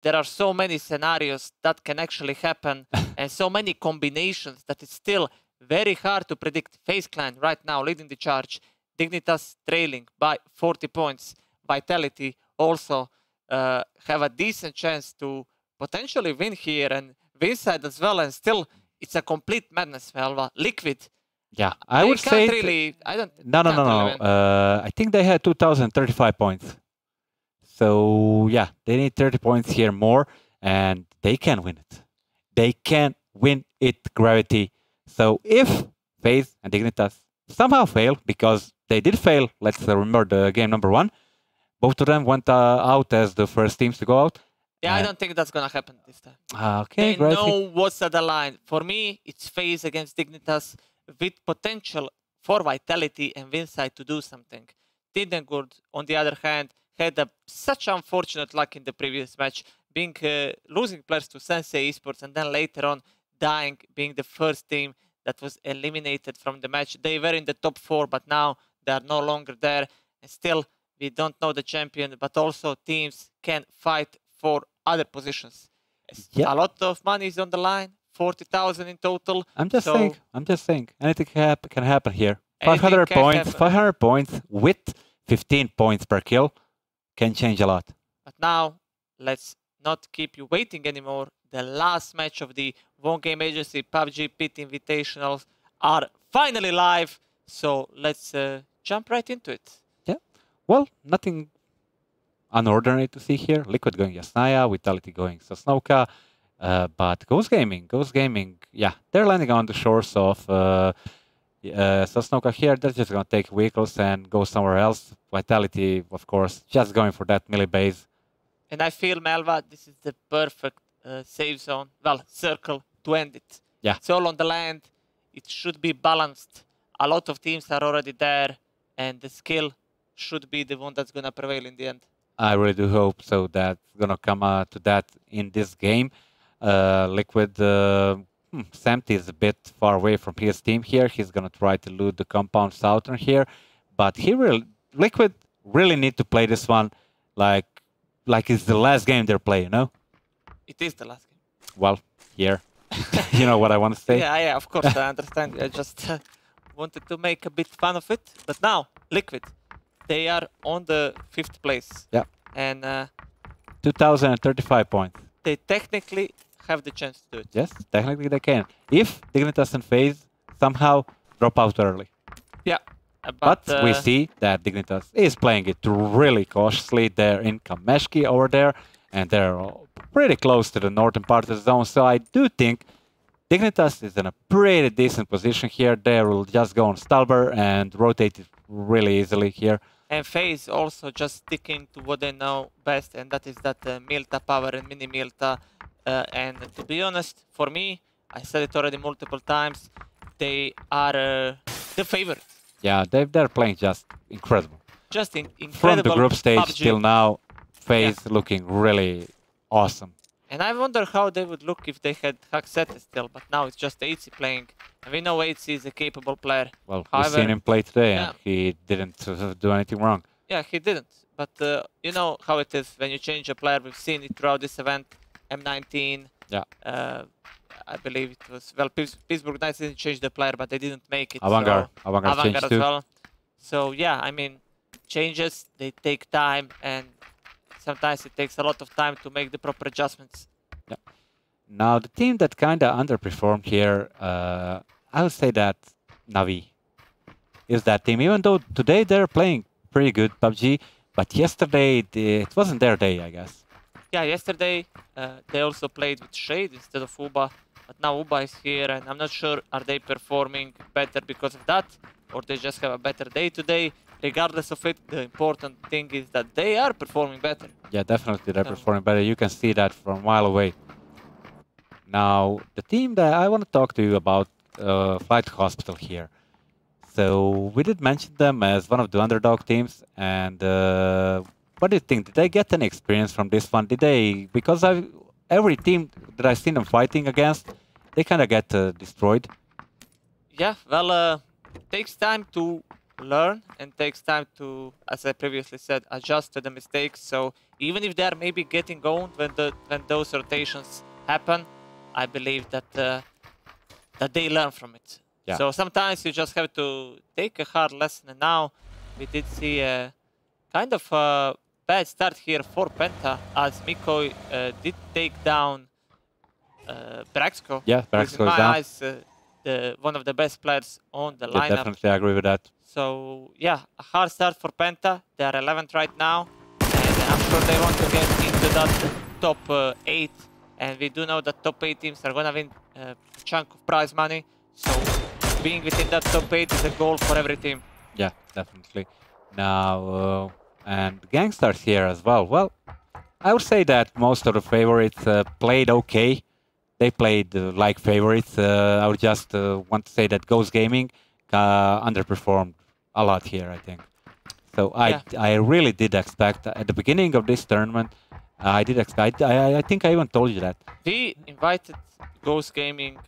there are so many scenarios that can actually happen and so many combinations that it's still very hard to predict. FaZe Clan right now leading the charge. Dignitas trailing by 40 points. Vitality also have a decent chance to potentially win here and win side as well. And still, it's a complete madness. Well, Liquid. Yeah, I would say. Really, I don't. No. I think they had 2,035 points. So yeah, they need 30 points here more, and they can win it. They can win it, Gravity. So if FaZe and Dignitas somehow fail, because they did fail, let's remember the game number 1, both of them went out as the first teams to go out. Yeah, I don't think that's gonna happen this time. Okay, they know what's at the line. For me, it's FaZe against Dignitas with potential for Vitality and Winside to do something. Tidengurd, on the other hand, had such unfortunate luck in the previous match, being losing players to Sensei Esports and then later on dying, being the first team that was eliminated from the match. They were in the top 4, but now they are no longer there. And still, we don't know the champion, but also teams can fight for other positions. A lot of money is on the line, 40,000 in total. I'm just saying, anything can happen here. 500 points, 500 points with 15 points per kill can change a lot. But now, let's not keep you waiting anymore. The last match of the One Game Agency PUBG PIT Invitationals are finally live. So let's jump right into it. Yeah. Well, nothing unordinary to see here. Liquid going Yasnaya, Vitality going Sosnoka. But Ghost Gaming, yeah, they're landing on the shores of Sosnoka here. They're just going to take vehicles and go somewhere else. Vitality, of course, just going for that melee base. And I feel, Melva, this is the perfect save zone, well, circle to end it. Yeah. It's all on the land. It should be balanced. A lot of teams are already there, and the skill should be the one that's going to prevail in the end. I really do hope so. That's going to come to that in this game. Liquid, Samty is a bit far away from his team here. He's going to try to loot the compound southern here. But Liquid really need to play this one like it's the last game they're playing, you know? It is the last game. Well, here. You know what I want to say? Yeah, of course, I understand. I just wanted to make a bit fun of it. But now, Liquid, they are on the 5th place. Yeah. And 2,035 points. They technically have the chance to do it. Yes, technically they can. If Dignitas and FaZe somehow drop out early. Yeah. But we see that Dignitas is playing it really cautiously. They're in Kameshki over there, and they're pretty close to the northern part of the zone. So I do think Dignitas is in a pretty decent position here. They will just go on Stalber and rotate it really easily here. And FaZe also just sticking to what they know best, and that is that Milta power and mini Milta. And to be honest, for me, I said it already multiple times, they are the favorite. Yeah, they're playing just incredible. Just incredible. From the group stage PUBG. till now, FaZe looking really awesome. And I wonder how they would look if they had Haksete still, but now it's just AC playing. And we know AC is a capable player. Well, we've seen him play today, and he didn't do anything wrong. Yeah, he didn't. But you know how it is when you change a player. We've seen it throughout this event. M19. Yeah. I believe it was, well, Pittsburgh Knights didn't change the player, but they didn't make it. Avangard as too. well. So yeah, I mean, changes, they take time, and sometimes it takes a lot of time to make the proper adjustments. Yeah. Now, the team that kind of underperformed here, I would say that Navi is that team. Even though today they're playing pretty good PUBG, but yesterday it wasn't their day, I guess. Yeah, yesterday they also played with Shade instead of Uba, but now Uba is here, and I'm not sure are they performing better because of that, or they just have a better day today. Regardless of it, the important thing is that they are performing better. Yeah, definitely they're performing better. You can see that from a mile away. Now, the team that I want to talk to you about, Flight Hospital here. So we did mention them as one of the underdog teams, and what do you think? Did they get any experience from this one? Did they? Because every team that I've seen them fighting against, they kind of get destroyed. Yeah, well, it takes time to learn and takes time to, as I previously said, adjust to the mistakes. So even if they are maybe getting owned when those rotations happen, I believe that that they learn from it. Yeah. So sometimes you just have to take a hard lesson. And now we did see a kind of a bad start here for Penta, as Miko did take down Braxco. Yeah, who is Braxco in is my down. eyes one of the best players on the Yeah, lineup. definitely agree with that. So yeah, a hard start for Penta. They are 11th right now, and I'm sure they want to get into that top 8. And we do know that top 8 teams are gonna win a chunk of prize money. So being within that top 8 is a goal for every team. Yeah, definitely. Now, and Gangsters here as well. Well, I would say that most of the favorites played okay. They played like favorites. I would just want to say that Ghost Gaming underperformed a lot here, I think. So I really did expect at the beginning of this tournament, I did expect. I think I even told you that. We invited Ghost Gaming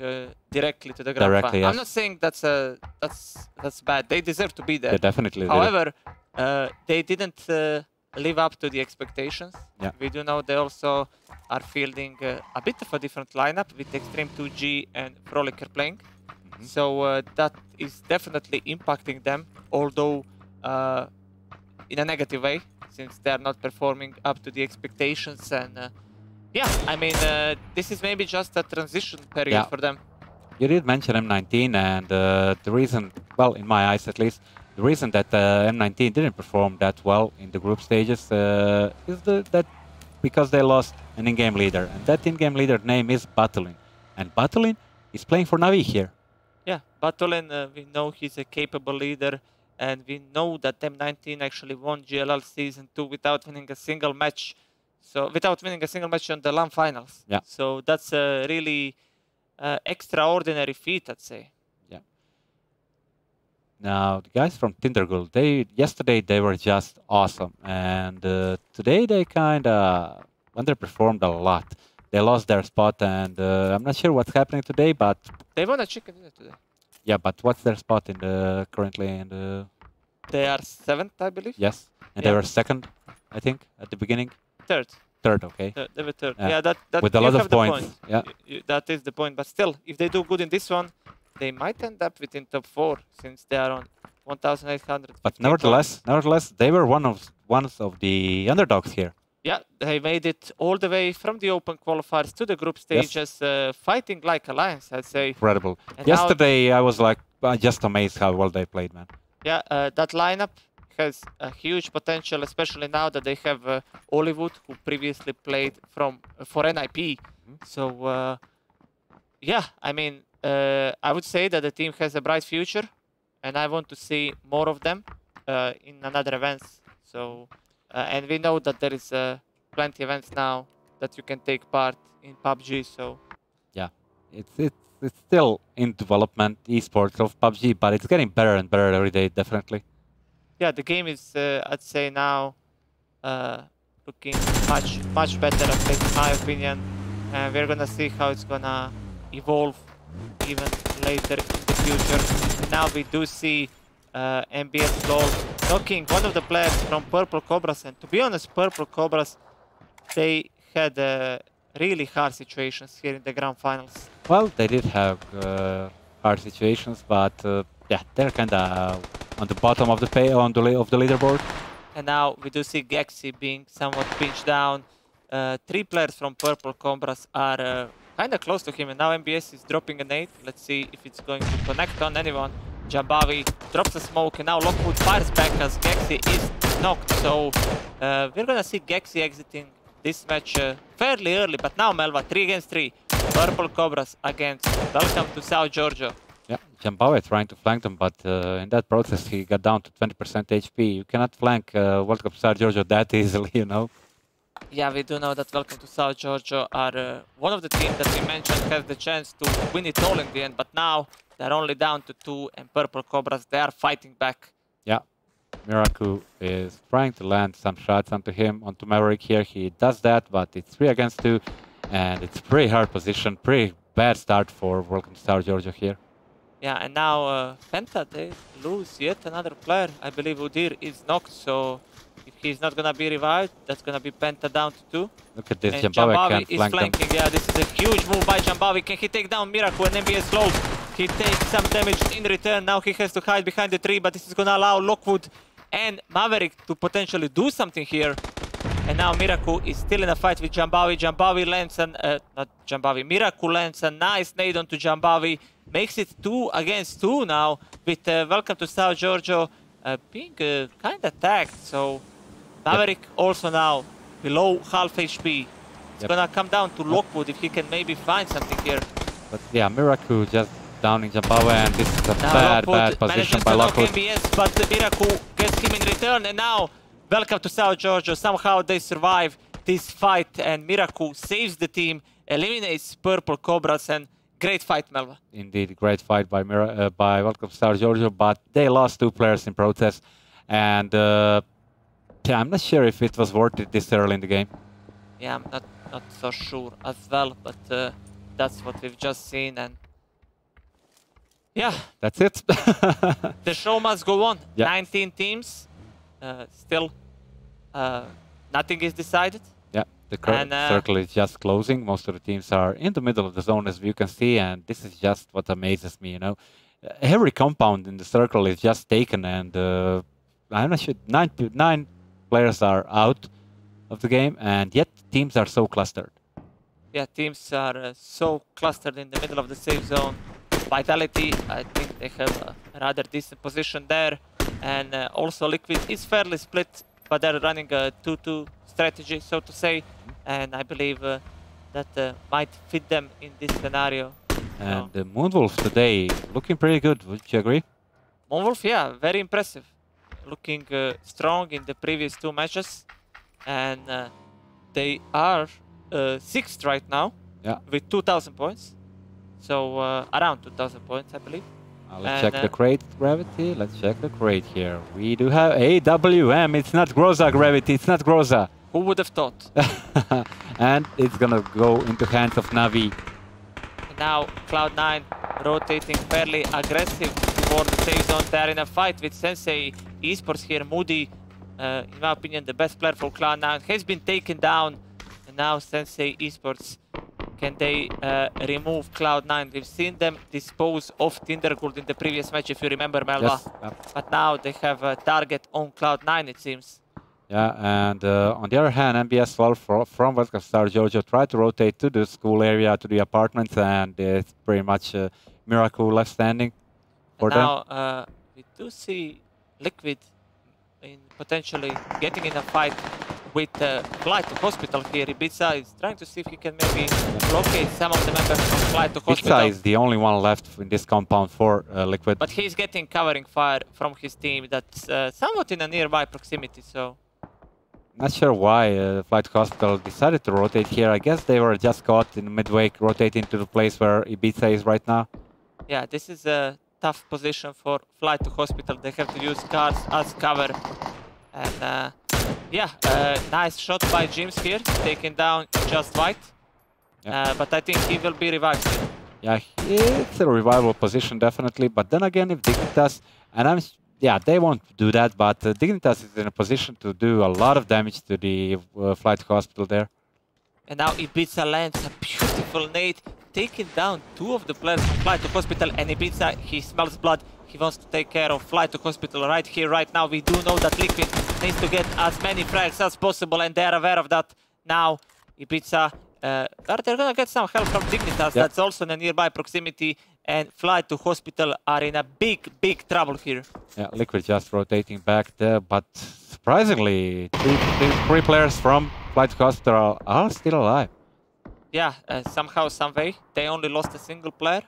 directly to the grand final. Yes. I'm not saying that's bad. They deserve to be there. They definitely. However, they didn't live up to the expectations. Yeah. We do know they also are fielding a bit of a different lineup with Extreme 2G and Frolicker playing. Mm-hmm. So that is definitely impacting them, although in a negative way, since they are not performing up to the expectations. And yeah, I mean, this is maybe just a transition period for them. You did mention M19, and the reason, well, in my eyes at least, the reason that M19 didn't perform that well in the group stages is that because they lost an in-game leader, and that in-game leader name is Battlin, and Battlin is playing for Navi here. Yeah, Battlin, we know he's a capable leader, and we know that M19 actually won GLL Season 2 without winning a single match. So without winning a single match on the LAN finals. Yeah. So that's a really extraordinary feat, I'd say. Yeah. Now the guys from Tindergull, yesterday they were just awesome, and today they kind of underperformed a lot. They lost their spot, and I'm not sure what's happening today, but they won a chicken dinner today. Yeah, but what's their spot in the currently in the? They are 7th, I believe. Yes, and they were 2nd, I think, at the beginning. 3rd. 3rd, okay. They were 3rd. Yeah, that with a lot of points. Yeah, that is the point. But still, if they do good in this one, they might end up within top 4 since they are on 1,800. But nevertheless, they were one of the underdogs here. Yeah, they made it all the way from the Open Qualifiers to the group stages, fighting like a lions, I'd say. Incredible. And yesterday, I was like just amazed how well they played, man. Yeah, that lineup has a huge potential, especially now that they have Hollywood, who previously played for NIP. Mm-hmm. So, yeah, I mean, I would say that the team has a bright future, and I want to see more of them in another events. So. And we know that there is plenty of events now that you can take part in PUBG. So yeah, it's still in development, esports of PUBG, but it's getting better and better every day, definitely. Yeah, the game is, I'd say now, looking much better, at least in my opinion. And we're gonna see how it's gonna evolve even later in the future. And now we do see MBS LOL knocking one of the players from Purple Cobras, and to be honest, Purple Cobras, they had really hard situations here in the grand finals. Well, they did have hard situations, but yeah, they're kind of on the bottom of the leaderboard. And now we do see Gexy being somewhat pinched down. 3 players from Purple Cobras are kind of close to him, and now MBS is dropping a nade. Let's see if it's going to connect on anyone. Jambavi drops a smoke, and now Lockwood fires back as Gexy is knocked. So we're gonna see Gexy exiting this match fairly early, but now Melva 3 against 3. Purple Cobras against Welcome to South Georgia. Yeah, Jambavi trying to flank them, but in that process he got down to 20% HP. You cannot flank Welcome to South Georgia that easily, you know. Yeah, we do know that Welcome to South Georgia are one of the teams that we mentioned has the chance to win it all in the end, but now they're only down to 2, and Purple Cobras, they are fighting back. Yeah, Miraku is trying to land some shots onto Maverick here. He does that, but it's 3 against 2, and it's pretty hard position, pretty bad start for Welcome to South Georgia here. Yeah, and now Penta, they lose yet another player. I believe Udir is knocked, so if he's not gonna be revived, that's gonna be Penta down to 2. Look at this, And Jambavi Jambavi can't is flank them. flanking. Yeah, this is a huge move by Jambavi. Can he take down Miracle and MBS lows? He takes some damage in return. Now he has to hide behind the tree, but this is gonna allow Lockwood and Maverick to potentially do something here. And now Miracle is still in a fight with Jambavi. Jambavi lands an... not Jambavi. Miracle lands a nice nade onto Jambavi. Makes it 2 against 2 now. With Welcome to South Giorgio being kind of tagged. So Maverick also now below half HP. It's gonna come down to Lockwood if he can maybe find something here. But yeah, Miracle just downing Jambavi, and this is a Now bad position by Lockwood. MBS, but Miracle gets him in return, and now Welcome to South Giorgio. Somehow they survive this fight, and Miracle saves the team, eliminates Purple Cobras, and great fight, Melva. Indeed, great fight by Welcome to South Giorgio, but they lost 2 players in protest, and yeah, I'm not sure if it was worth it this early in the game. Yeah, I'm not so sure as well, but that's what we've just seen, and yeah, that's it. The show must go on. Yeah. 19 teams, still nothing is decided. Yeah, the current circle is just closing. Most of the teams are in the middle of the zone, as you can see, and this is just what amazes me, you know. Every compound in the circle is just taken, and I'm not sure, 9 players are out of the game, and yet teams are so clustered. Yeah, teams are so clustered in the middle of the safe zone. Vitality, I think they have a rather decent position there, and also Liquid is fairly split, but they're running a 2-2 strategy, so to say, and I believe that might fit them in this scenario. And Moonwolf today looking pretty good, would you agree? Moonwolf, yeah, very impressive. Looking strong in the previous 2 matches, and they are 6th right now, with 2,000 points. So around 2,000 points, I believe. Let's check the crate gravity. Let's check the crate here. We do have AWM. It's not Groza gravity. It's not Groza. Who would have thought? And it's gonna go into hands of Navi. Now Cloud9 rotating fairly aggressive toward the safe zone. They're in a fight with Sensei Esports here. Moody, in my opinion, the best player for Cloud9, has been taken down. And now Sensei Esports, can they remove Cloud9? We've seen them dispose of Tindergold in the previous match, if you remember, Melva. Yes. But now they have a target on Cloud9, it seems. Yeah, and on the other hand, MBS from Welcome to South Giorgio tried to rotate to the school area, to the apartments, and it's pretty much a miracle left standing for them. Now we do see Liquid in potentially getting in a fight with Flight to Hospital here. Ibiza is trying to see if he can maybe locate some of the members from Flight to Hospital. Ibiza is the only one left in this compound for Liquid. But he's getting covering fire from his team that's somewhat in a nearby proximity, so... Not sure why Flight to Hospital decided to rotate here. I guess they were just caught in midway, rotating to the place where Ibiza is right now. Yeah, this is a tough position for Flight to Hospital. They have to use cars as cover. And yeah, nice shot by James here, taking down Just White. Yeah. But I think he will be revived here. Yeah, it's a revival position definitely. But then again, if Dignitas, and yeah, they won't do that, but Dignitas is in a position to do a lot of damage to the Flight to Hospital there. And now Ibiza lands a beautiful nade, taking down 2 of the players from Flight to Hospital. And Ibiza, he smells blood. He wants to take care of Flight to Hospital right here, right now. We do know that Liquid needs to get as many frags as possible, and they're aware of that now. Ibiza, they're gonna get some help from Dignitas. Yep. That's also in a nearby proximity. And Flight to Hospital are in a big, big trouble here. Yeah, Liquid just rotating back there, but surprisingly, three players from Flight to Hospital are still alive. Yeah, somehow, some way, they only lost a single player.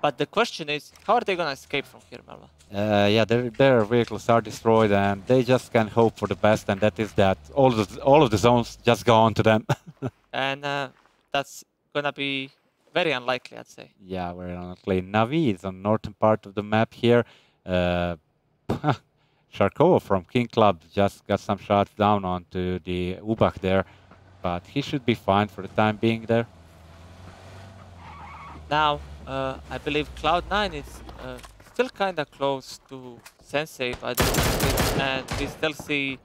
But the question is, how are they gonna escape from here, Melva? Yeah, their vehicles are destroyed, and they just can hope for the best, and that is that all of the zones just go on to them. And that's gonna be very unlikely, I'd say. Yeah, very unlikely. Navi is on northern part of the map here. Sharko from King Club just got some shots down onto the Ubach there, but he should be fine for the time being there. Now, I believe Cloud9 is still kind of close to Sensei by the looks of it, and we still see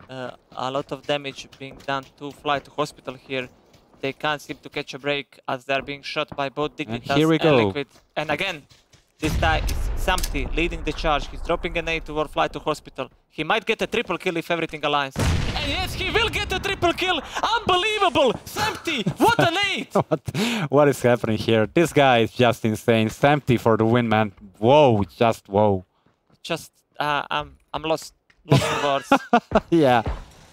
a lot of damage being done to Fly to Hospital here. They can't seem to catch a break as they're being shot by both Dignitas and Liquid. And again, this guy is Samty leading the charge. He's dropping an nade toward Fly to Hospital. He might get a triple kill if everything aligns. And yes, he will get a triple kill! Unbelievable! Samty, what a nade! What is happening here? This guy is just insane. Samty for the win, man. Whoa, just whoa. Just, I'm lost for words. Yeah.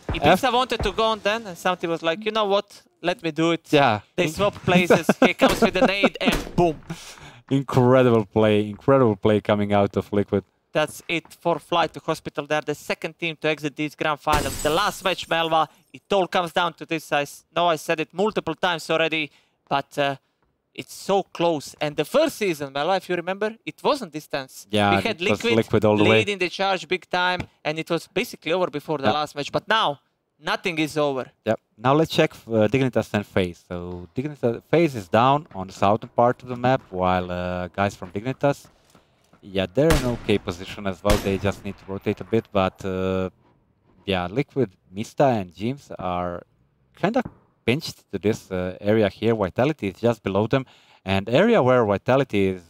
Ibiza wanted to go on then, and Samty was like, you know what? Let me do it. Yeah. They swap places. He comes with a nade and boom. Incredible play coming out of Liquid. That's it for Fly to Hospital. They're the second team to exit these grand finals. The last match, Melva, it all comes down to this. I know I said it multiple times already, but it's so close. And the first season, Melva, if you remember, it wasn't this tense. Yeah, we had Liquid all the way. leading the charge big time, and it was basically over before the last match. But now, nothing is over. Yep. Now let's check Dignitas and FaZe. So FaZe is down on the southern part of the map, while guys from Dignitas, yeah, they're in okay position as well. They just need to rotate a bit, but yeah, Liquid, Mista, and James are kind of pinched to this area here. Vitality is just below them, and area where Vitality is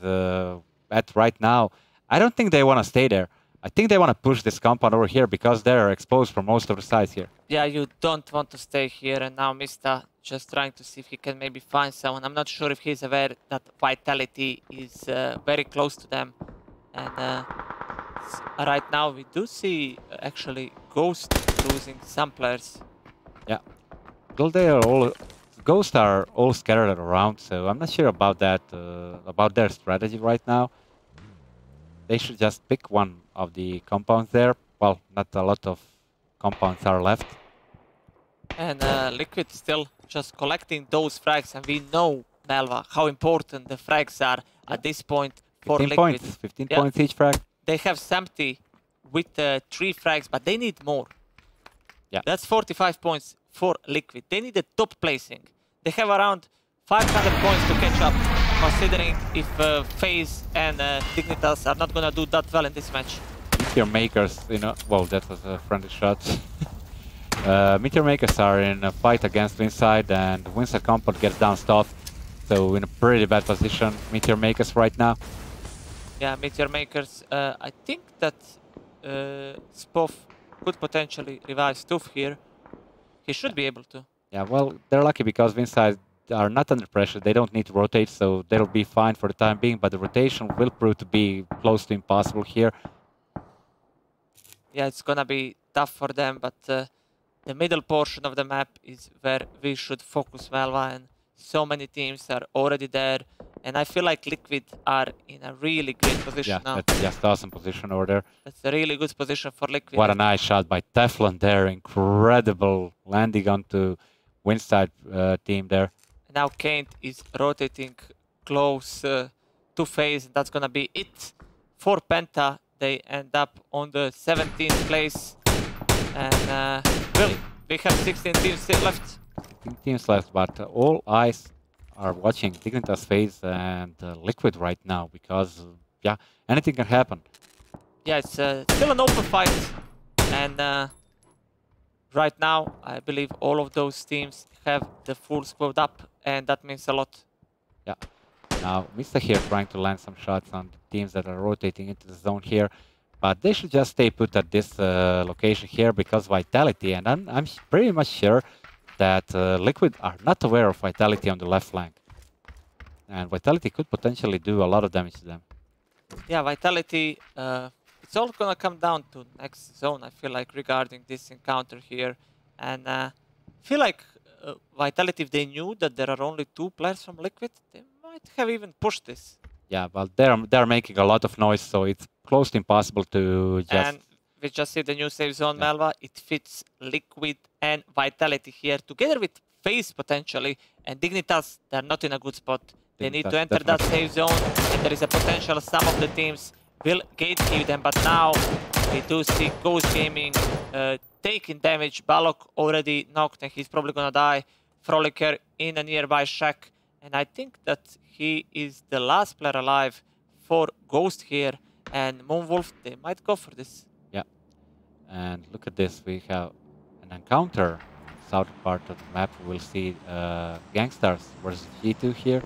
at right now, I don't think they want to stay there. I think they want to push this compound over here because they're exposed from most of the sides here. Yeah, you don't want to stay here, and now Mista just trying to see if he can maybe find someone. I'm not sure if he's aware that Vitality is very close to them. And right now we do see actually Ghost losing some players. Yeah, well, Ghosts are all scattered around, so I'm not sure about that, about their strategy right now. They should just pick one of the compounds there. Well, not a lot of compounds are left. And Liquid still just collecting those frags, and we know, Melva, how important the frags are at this point for 15 Liquid. Points, 15 points each frag. They have Samty with 3 frags, but they need more. Yeah. That's 45 points for Liquid. They need a top placing. They have around 500 points to catch up, considering if FaZe and Dignitas are not going to do that well in this match. Meteor Makers, you know, well, that was a friendly shot. Meteor Makers are in a fight against Winside, and Winside compound gets down stuff. So in a pretty bad position, Meteor Makers right now. Yeah, Meteor Makers. I think that Spoff could potentially revive Stuf here. He should be able to. Yeah, well, they're lucky because Winside are not under pressure. They don't need to rotate, so they'll be fine for the time being. But the rotation will prove to be close to impossible here. Yeah, it's gonna be tough for them, but the middle portion of the map is where we should focus, Melva, and so many teams are already there. And I feel like Liquid are in a really great position now. That's just awesome position over there. That's a really good position for Liquid. What a nice shot by Teflon there. Incredible landing onto Winside team there. Now Kaint is rotating close to FaZe. That's gonna be it for Penta. They end up on the 17th place. And well, we have 16 teams still left. 16 teams left, but all eyes are watching Dignitas FaZe and Liquid right now because, yeah, anything can happen. Yeah, it's still an open fight. And right now, I believe all of those teams have the full squad up, and that means a lot. Yeah. Now, Mista here trying to land some shots on the teams that are rotating into the zone here. But they should just stay put at this location here because Vitality, and I'm pretty much sure that Liquid are not aware of Vitality on the left flank. And Vitality could potentially do a lot of damage to them. Yeah, Vitality, it's all gonna come down to next zone, I feel like, regarding this encounter here. And I feel like Vitality, if they knew that there are only 2 players from Liquid, they might have even pushed this. Yeah, but they're making a lot of noise, so it's close to impossible to just... And we just see the new safe zone, yeah. Melva. It fits Liquid and Vitality here, together with FaZe potentially, and Dignitas, they're not in a good spot. They need to enter that safe zone, and there is a potential some of the teams will gatekeep them, but now we do see Ghost Gaming taking damage. Balok already knocked, and he's probably gonna die. Frolicker in a nearby shack, And I think that he is the last player alive for Ghost here. And Moonwolf, they might go for this. Yeah. And look at this. We have an encounter. Southern part of the map. We'll see Gangsters versus G2 here.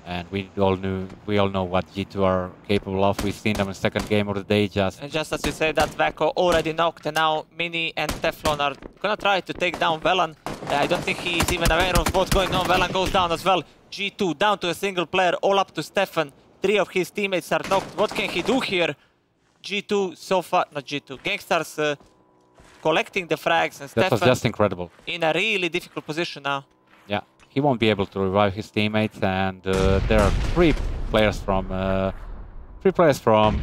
And we all know what G2 are capable of. We've seen them in second game of the day And just as you said, that Vako already knocked, and now Mini and Teflon are gonna try to take down Velan. I don't think he's even aware of what's going on. Velan goes down as well. G2 down to a single player, all up to Stefan. 3 of his teammates are knocked. What can he do here? G2 so far, not G2, Gangsters collecting the frags, and that Stefan was just incredible. In a really difficult position now. Yeah, he won't be able to revive his teammates, and there are three players from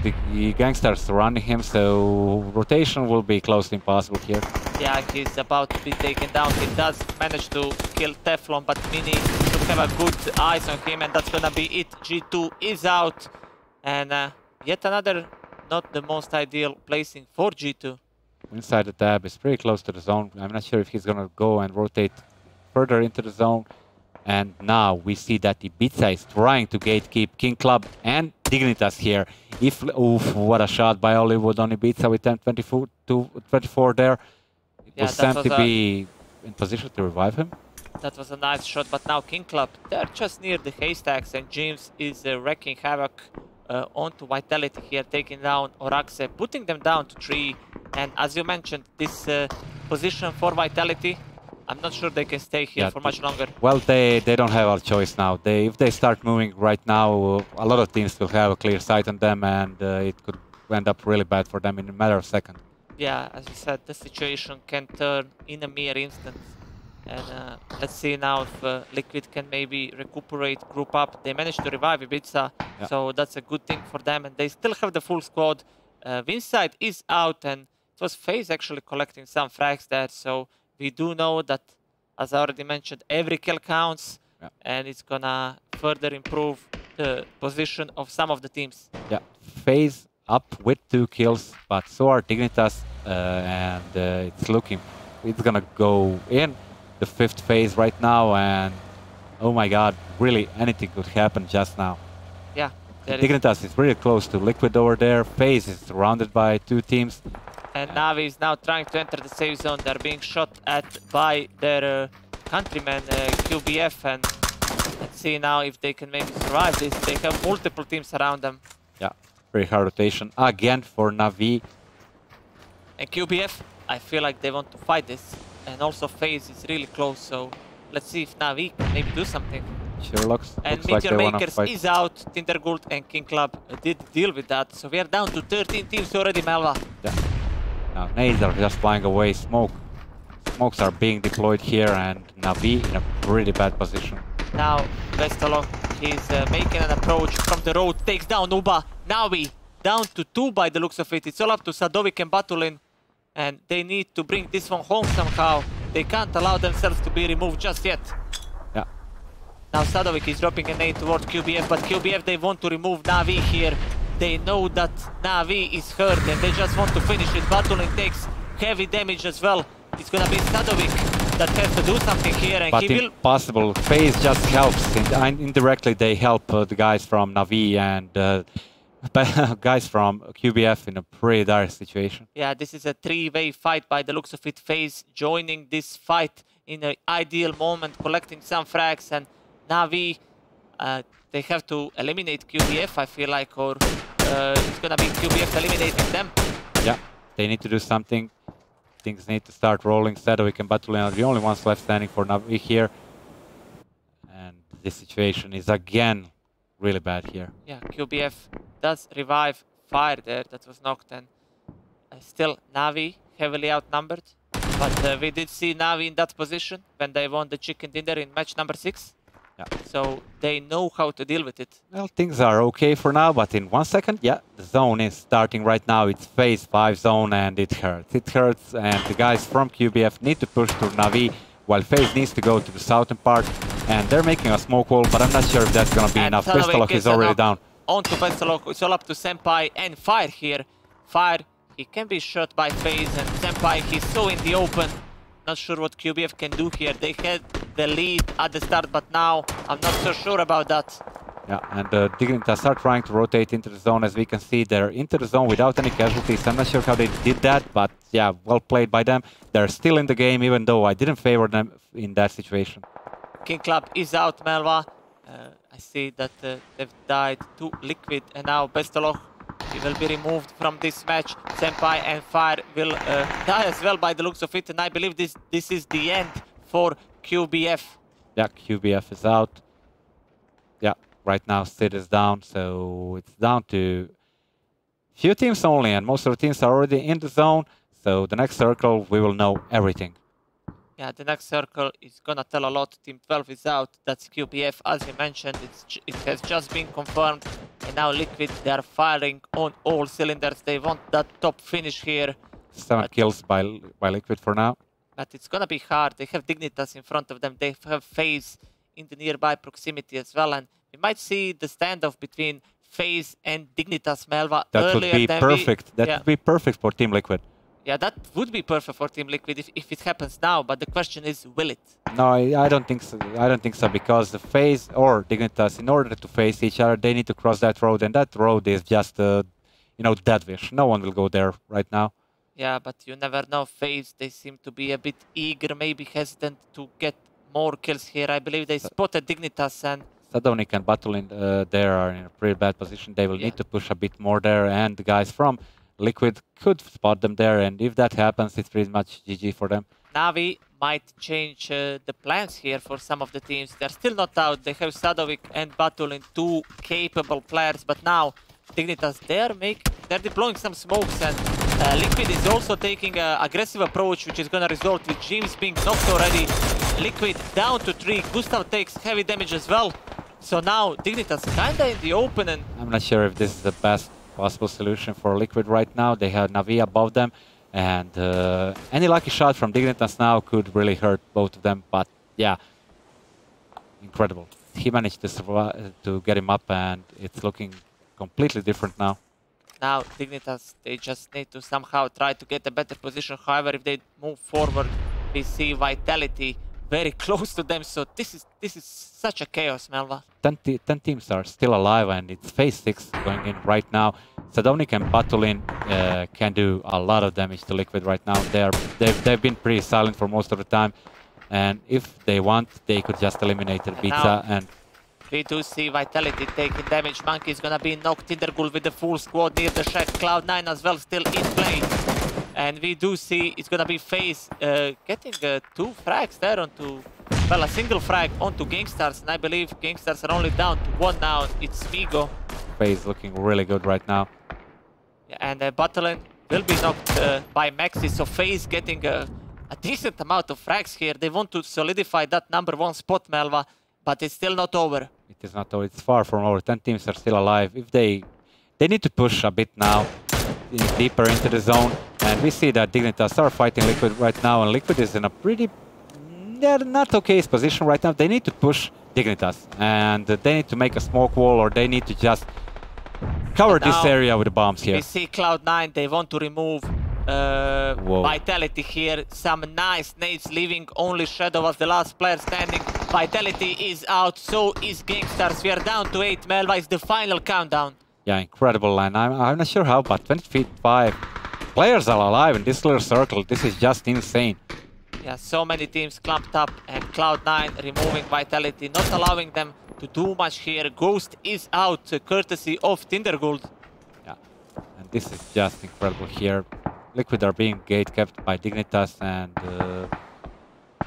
the Gangsters surrounding him, so rotation will be close to impossible here. Yeah, he's about to be taken down. He does manage to kill Teflon, but Mini should have a good eyes on him, and that's gonna be it. G2 is out, and yet another not the most ideal placing for G2. Inside the tab is pretty close to the zone. I'm not sure if he's gonna go and rotate further into the zone. And now we see that Ibiza is trying to gatekeep King Club and Dignitas here. Oof, what a shot by Hollywood on Ibiza with 10-24 to 24 there. It was Sam to be in position to revive him. That was a nice shot, but now King Club, they're just near the haystacks, and James is wreaking havoc onto Vitality here, taking down Oraxe, putting them down to 3. And as you mentioned, this position for Vitality, I'm not sure they can stay here for much longer. Well, they don't have a choice now. If they start moving right now, a lot of teams will have a clear sight on them, and it could end up really bad for them in a matter of seconds. Yeah, as you said, the situation can turn in a mere instant. And let's see now if Liquid can maybe recuperate, group up. They managed to revive Ibiza, so that's a good thing for them. And they still have the full squad. Vinside is out, and it was FaZe actually collecting some frags there. So we do know that, as I already mentioned, every kill counts, and it's gonna further improve the position of some of the teams. Yeah, FaZe up with 2 kills, but so are Dignitas, and it's gonna go in the 5th phase right now, and oh my god, really anything could happen just now. Yeah, Dignitas is really close to Liquid over there. FaZe is surrounded by 2 teams. And Navi is now trying to enter the safe zone. They're being shot at by their countrymen, QBF, and let's see now if they can maybe survive this. They have multiple teams around them. Yeah, very hard rotation again for Navi. And QBF, I feel like they want to fight this. And also FaZe is really close, so let's see if Navi can maybe do something. Sure looks Meteor Makers is out. Tindergold and King Club did deal with that. So we are down to 13 teams already, Melva. Yeah. Now nades are just flying away. Smokes are being deployed here, and Navi in a pretty bad position. Now Vestalok is making an approach from the road, takes down Uba. Navi down to 2 by the looks of it. It's all up to Sadovic and Batulin, and they need to bring this one home somehow. They can't allow themselves to be removed just yet. Yeah. Now Sadovic is dropping a nade towards QBF, but QBF, they want to remove Navi here. They know that Navi is hurt, and they just want to finish it. Batulin takes heavy damage as well. It's gonna be Sadovic that has to do something here, and but impossible. FaZe just helps. Indirectly, they help the guys from Navi and guys from QBF in a pretty dire situation. Yeah, this is a 3-way fight by the looks of it. FaZe joining this fight in an ideal moment, collecting some frags, and Navi, they have to eliminate QBF, I feel like, or it's gonna be QBF eliminating them. Yeah, they need to do something. Things need to start rolling. Sadovic and Batulin are the only ones left standing for Navi here. And this situation is again really bad here. Yeah, QBF does revive Fire there, that was knocked, and still Navi heavily outnumbered. But we did see Navi in that position when they won the chicken dinner in match number 6. Yeah. So they know how to deal with it. Well, things are okay for now, but in 1 second, yeah, the zone is starting right now. It's phase 5 zone, and it hurts. It hurts, and the guys from QBF need to push through Navi, while FaZe needs to go to the southern part, and they're making a smoke wall, but I'm not sure if that's gonna be enough. Vestalok is already down. On to Vestalok. It's all up to Senpai and Fire here. Fire, he can be shot by FaZe, and Senpai, he's so in the open. Not sure what QBF can do here. They had the lead at the start, but now I'm not so sure about that. Yeah, and Dignitas are trying to rotate into the zone. As we can see, they're into the zone without any casualties. I'm not sure how they did that, but yeah, well played by them. They're still in the game, even though I didn't favor them in that situation. King Club is out, Melva. I see that they've died to Liquid, and now Bestoloch, he will be removed from this match. Senpai and Fire will die as well by the looks of it, and I believe this is the end for QBF. Yeah, QBF is out. Yeah, right now Sid is down, so it's down to few teams only, and most of the teams are already in the zone. So the next circle, we will know everything. Yeah, the next circle is gonna tell a lot. Team 12 is out. That's QBF, as you mentioned. It has just been confirmed. And now Liquid, they are firing on all cylinders. They want that top finish here. 7 kills by Liquid for now. But it's gonna be hard. They have Dignitas in front of them. They have FaZe in the nearby proximity as well. And we might see the standoff between FaZe and Dignitas, Melva. That would be perfect. That would be perfect for Team Liquid. Yeah, that would be perfect for Team Liquid if it happens now, but the question is, will it? No, I don't think so. I don't think so, because the FaZe or Dignitas, in order to face each other, they need to cross that road, and that road is just, you know, deadwish. No one will go there right now. Yeah, but you never know. FaZe, they seem to be a bit eager, maybe hesitant to get more kills here. I believe they spotted Dignitas, and Sadovnik and Batulin, they are in a pretty bad position. They will need to push a bit more there, and the guys from Liquid could spot them there, and if that happens, it's pretty much GG for them. Navi might change the plans here for some of the teams. They're still not out. They have Sadovik and Batulin, two capable players, but now Dignitas, they're deploying some smokes, and Liquid is also taking an aggressive approach, which is gonna result with James being knocked already. Liquid down to 3. Gustav takes heavy damage as well. So now Dignitas kinda in the open, and I'm not sure if this is the best possible solution for Liquid right now. They have Navi above them, and any lucky shot from Dignitas now could really hurt both of them. But yeah, incredible. He managed to survive, to get him up, and it's looking completely different now. Now Dignitas, they just need to somehow try to get a better position. However, if they move forward, we see Vitality very close to them. So this is such a chaos, Melva. 10 teams are still alive, and it's phase 6 going in right now. Sadovnik and Batulin can do a lot of damage to Liquid right now. They've been pretty silent for most of the time, and if they want, they could just eliminate Ibiza. And we do see Vitality taking damage. Monkey is gonna be knocked. Tindergul with the full squad near the shack. Cloud9 as well still in play. And we do see it's gonna be FaZe getting 2 frags there onto, well, a single frag onto Gangstars, and I believe Gangstars are only down to 1 now. It's Migo. FaZe looking really good right now. Yeah, and Battlin will be knocked by Maxi, so FaZe getting a decent amount of frags here. They want to solidify that #1 spot, Melva, but it's still not over. It is not over. It's far from over. 10 teams are still alive. If they need to push a bit now, deeper into the zone, and we see that Dignitas are fighting Liquid right now, and Liquid is in a pretty not okay position right now. They need to push Dignitas, and they need to make a smoke wall, or they need to just cover this area with the bombs here. We see Cloud9, they want to remove Vitality here. Some nice nades, leaving only Shadow as the last player standing. Vitality is out, so is Gangstars. We are down to 8. Melva is the final countdown. Yeah, incredible, and I'm not sure how, but 25 players are alive in this little circle. This is just insane. Yeah, so many teams clumped up, and Cloud9 removing Vitality, not allowing them to do much here. Ghost is out, courtesy of Tindergold. Yeah, and this is just incredible here. Liquid are being gate-kept by Dignitas, and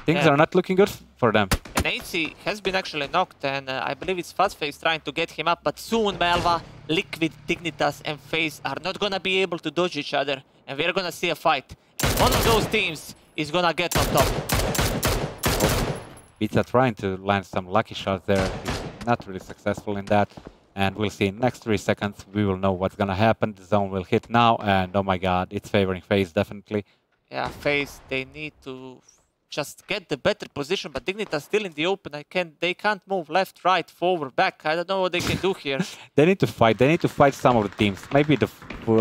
things are not looking good for them. And AC has been actually knocked, and I believe it's Fastface trying to get him up, but soon, Melva, Liquid, Dignitas and FaZe are not gonna be able to dodge each other, and we're gonna see a fight. And one of those teams is gonna get on top. Pizza trying to land some lucky shots there. He's not really successful in that. And we'll see in the next 3 seconds, we will know what's gonna happen. The zone will hit now, and oh my god, it's favoring FaZe definitely. Yeah, FaZe, they need to just get the better position, but Dignitas still in the open. They can't move left, right, forward, back. I don't know what they can do here. They need to fight. They need to fight some of the teams. Maybe the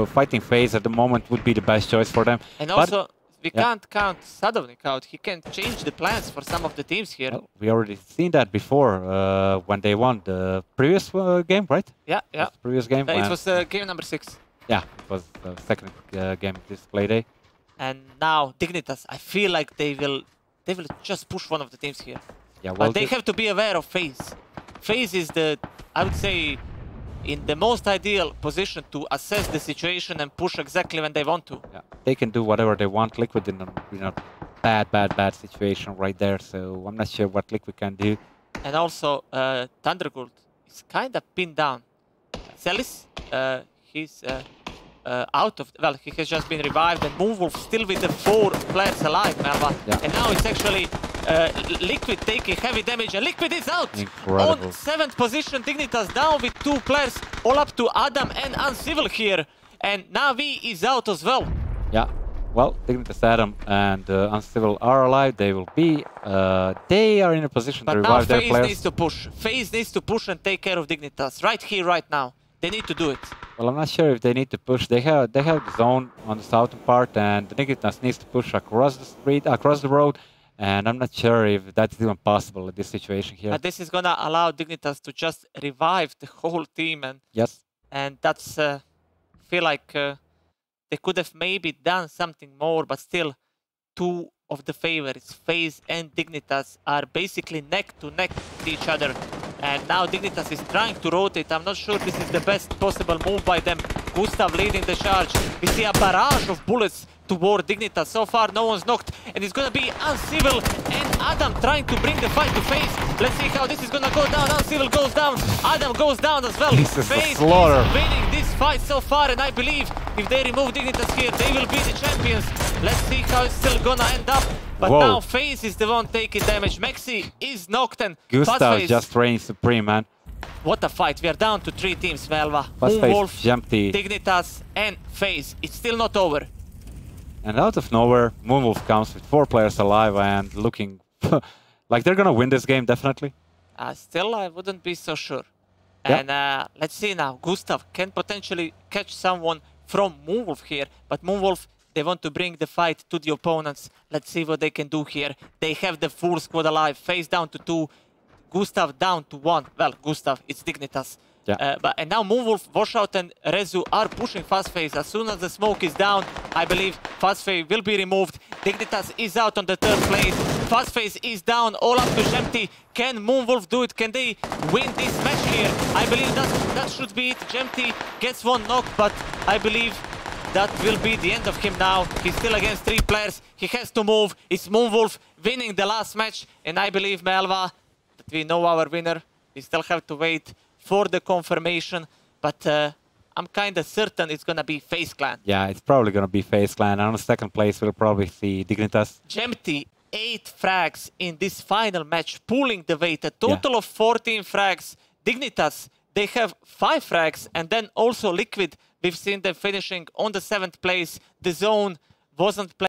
fighting FaZe at the moment would be the best choice for them. And also, We can't count Sadovnik out. He can change the plans for some of the teams here. Well, we already seen that before when they won the previous game, right? Yeah, yeah. The previous game. It was game number 6. Yeah, it was the second game of this play day. And now Dignitas, I feel like they will just push one of the teams here. Yeah, well, but they have to be aware of FaZe. FaZe is I would say, in the most ideal position to assess the situation and push exactly when they want to. Yeah, they can do whatever they want. Liquid in a bad situation right there. So I'm not sure what Liquid can do. And also Thundergold is kind of pinned down. Celis, he's out of, well, he has just been revived, and Moonwolf still with the 4 players alive, Melva. Yeah. And now it's actually Liquid taking heavy damage, and Liquid is out! Incredible. On 7th position, Dignitas down with 2 players, all up to Adam and Uncivil here. And Navi is out as well. Yeah, well, Dignitas, Adam and Uncivil are alive. They will be, they are in a position to revive their players. But now FaZe needs to push. FaZe needs to push and take care of Dignitas. Right here, right now. They need to do it. Well, I'm not sure if they need to push. They have the zone on the southern part, and the Dignitas needs to push across the street, across the road. And I'm not sure if that's even possible in this situation here. But this is gonna allow Dignitas to just revive the whole team, and yes, and that's feel like they could have maybe done something more, but still, 2 of the favorites, FaZe and Dignitas, are basically neck to neck with each other. And now Dignitas is trying to rotate. I'm not sure this is the best possible move by them. Gustav leading the charge. We see a barrage of bullets toward Dignitas. So far, no one's knocked. And it's going to be Uncivil and Adam trying to bring the fight to FaZe. Let's see how this is going to go down. Uncivil goes down. Adam goes down as well. This is a FaZe slaughter. is winning this fight so far. And I believe if they remove Dignitas here, they will be the champions. Let's see how it's still going to end up. But Whoa. now FaZe is the one taking damage. Mexi is knocked, and Gustav just reigns supreme, man. What a fight. We are down to 3 teams, Melva. Fastface, Moonwolf, Jumpty, Dignitas, and FaZe. It's still not over. and out of nowhere, Moonwolf comes with 4 players alive and looking like they're gonna win this game, definitely. Still, I wouldn't be so sure. Yep. And let's see now. Gustav can potentially catch someone from Moonwolf here, but Moonwolf, they want to bring the fight to the opponents. Let's see what they can do here. They have the full squad alive. FaZe down to 2. Gustav down to 1. Well, Gustav, it's Dignitas. Yeah. And now Moonwolf, Washout and Rezu are pushing Fastface. As soon as the smoke is down, I believe Fastface will be removed. Dignitas is out on the 3rd place. Fastface is down, all up to Jemty. Can Moonwolf do it? Can they win this match here? I believe that should be it. Jemty gets 1 knock, but I believe that will be the end of him now. He's still against 3 players. He has to move. It's Moonwolf winning the last match. And I believe, Melva, that we know our winner. We still have to wait for the confirmation. But I'm kind of certain it's going to be FaZe Clan. Yeah, it's probably going to be FaZe Clan. And on the 2nd place, we'll probably see Dignitas. Jemty, 8 frags in this final match, pulling the weight. A total of 14 frags. Dignitas, they have 5 frags. And then also Liquid, we've seen them finishing on the 7th place. The zone wasn't playing.